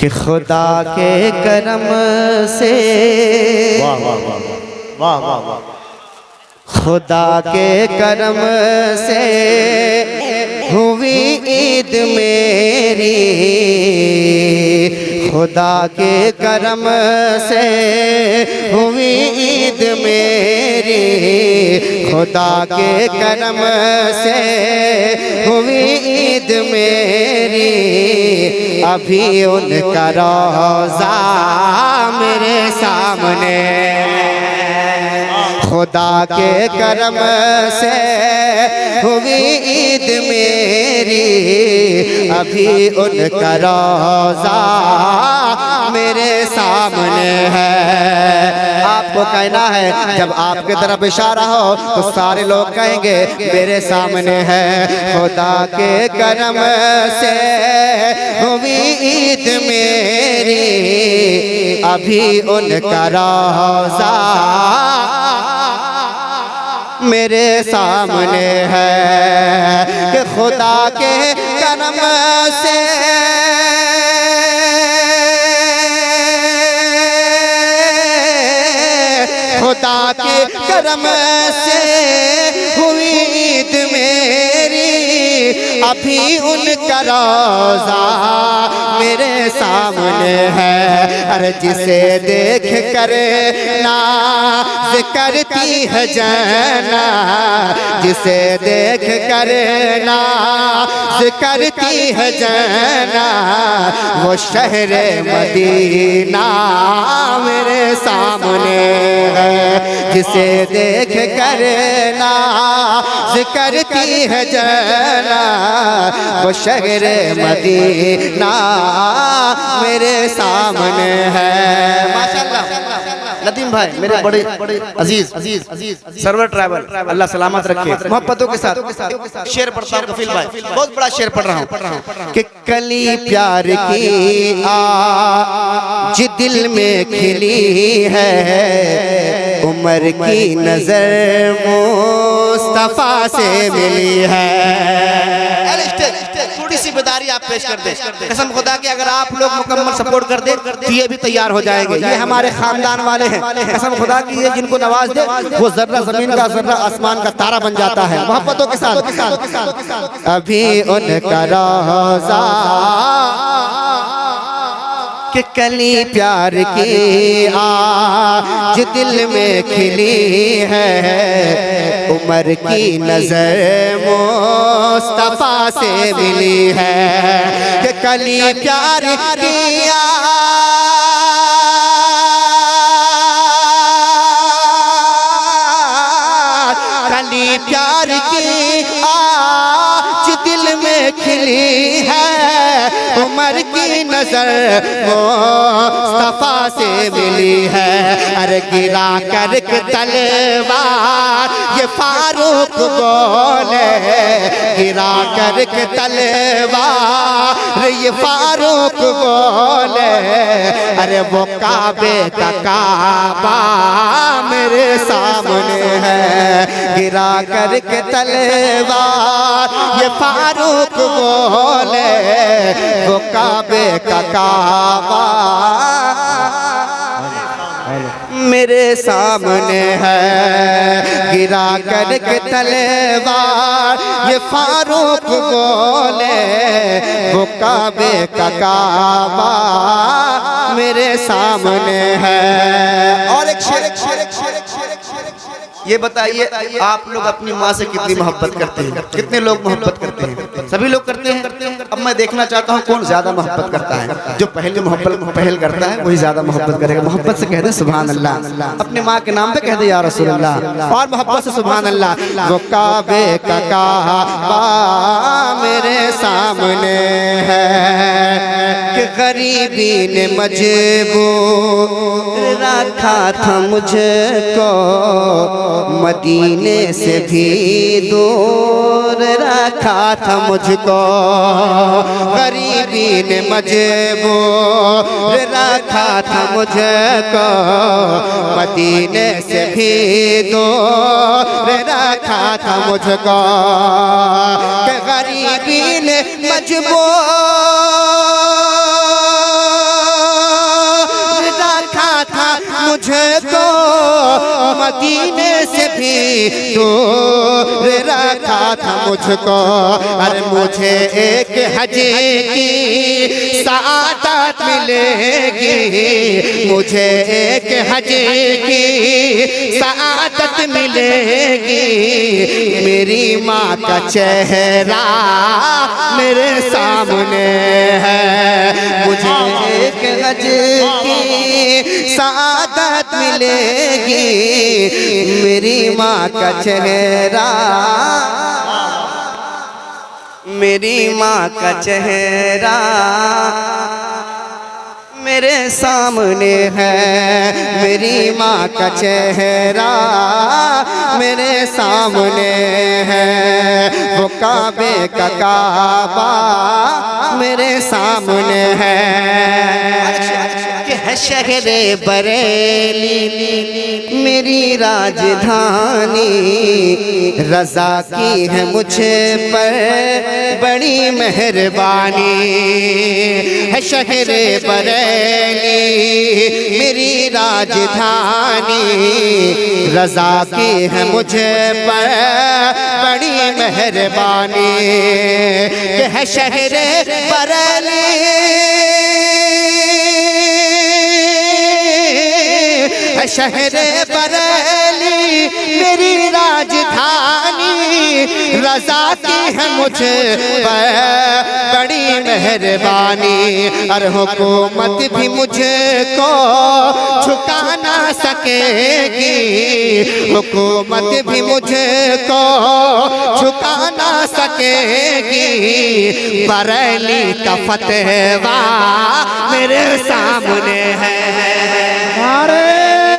कि खुदा के करम से, वाह वाह वाह वाह वाह वाह, खुदा के करम से हुई ईद मेरी, खुदा के करम से हुई ईद मेरी, खुदा के करम से हुई ईद मेरी। अभी उनका रोज़ा मेरे सामने, खुदा के करम से हुई ईद मेरी। अभी उनका रोज़ा मेरे सामने है। आपको कहना है, जब आपके तरफ इशारा हो तो सारे लोग कहेंगे मेरे सामने है। खुदा के करम से हुई ईद मेरी, अभी उनका रोज़ा मेरे सामने है। कि खुदा के करम से खुदा के करम से हुई ईद मेरी। अभी उनका रोज़ा मेरे सामने है। अरे जिसे देख कर नाज़ करती है जना, जिसे देख कर नाज़ करती है जना, वो शहरे मदीना मेरे सामने है। जिसे देख कर नाज़ करती है जना, वो शहरे मदीना मेरे सामने है। माशाअल्लाह नदीम भाई मेरे बड़े अजीज सर्वर ट्रैवल, अल्लाह सलामत रखे। मोहब्बतों के साथ शेर पढ़ता हूँ कफील भाई, बहुत बड़ा शेर पढ़ रहा हूँ कि कली प्यार की आज दिल में खिली है, उमर की नजर मुस्तफा से मिली है। थोड़ी सी बेदारी आप पेश कर दे। कसम खुदा की अगर आप लोग मुकम्मल सपोर्ट कर दे तो ये भी तैयार हो जाएंगे। ये हमारे खानदान वाले हैं। कसम खुदा की ये जिनको नवाज दे वो जर्रा जमीन का जर्रा आसमान का तारा बन जाता है। मोहब्बतों के साथ अभी उनका रोज़ा कि कली प्यार की आज दिल में खिली है, उमर की नजर मुस्तफा से मिली है। कि कली प्यार की कली प्यार की आज दिल में खिली है, उमर की नजर मुस्तफा से मिली है। अरे गिरा कर तलवार ये फारूक बोले, गिरा कर तलवार ये फारूक बोले। अरे वो काबे का काबा मेरे सामने है। गिरा कर तलवार ये फारूक बोले, वो काबे का काबा मेरे सामने है। गिरा कर तलवार ये फारूक बोले, वो काबे का काबा मेरे सामने है। और एक शेर ये बताइए आप लोग अपनी माँ से कितनी मोहब्बत करते हैं? कितने लोग मोहब्बत करते हैं? सभी लोग करते हैं। अब मैं देखना चाहता हूँ कौन ज्यादा मोहब्बत करता है। जो पहले पहल करता है वही ज्यादा मोहब्बत करेगा। मोहब्बत से कह दे सुभान अल्लाह, अपने माँ के नाम पे कह दे या रसूल अल्लाह, और मोहब्बत से सुभान अल्लाह। वो काबे का काबा मेरे सामने है। कि गरीबी ने मजबूर रखा था मुझको, मदीने से भी दूर रखा था मुझको। गरीबी ने मजबूर रखा था मुझको, मदीने से भी दूर रखा था मुझको। गरीबी ने मजबूर दूर रखा था मुझको, अरे मुझे एक हज की सआदत मिलेगी, मुझे एक हज की सआदत मिलेगी। मेरी माँ का चेहरा मेरे सामने है, मुझे एक हज की सआदत मिलेगी। मेरी माँ का चेहरा, मेरी माँ का चेहरा मेरे सामने है, मेरी माँ का चेहरा मेरे सामने है। वो काबे का काबा मेरे सामने है। है शहरे बरेली मेरी राजधानी, रज़ा की है मुझे पर बड़ी मेहरबानी। है शहरे बरेली मेरी राजधानी, रज़ा की है मुझे पर बड़ी मेहरबानी। है शहरे बरेली शहरे बरेली मेरी राजधानी, रज़ा की है मुझे बड़ी मेहरबानी। और हुकूमत भी मुझको झुका ना सकेगी, हुकूमत भी मुझको झुका ना सकेगी। बरेली का फतवा मेरे सामने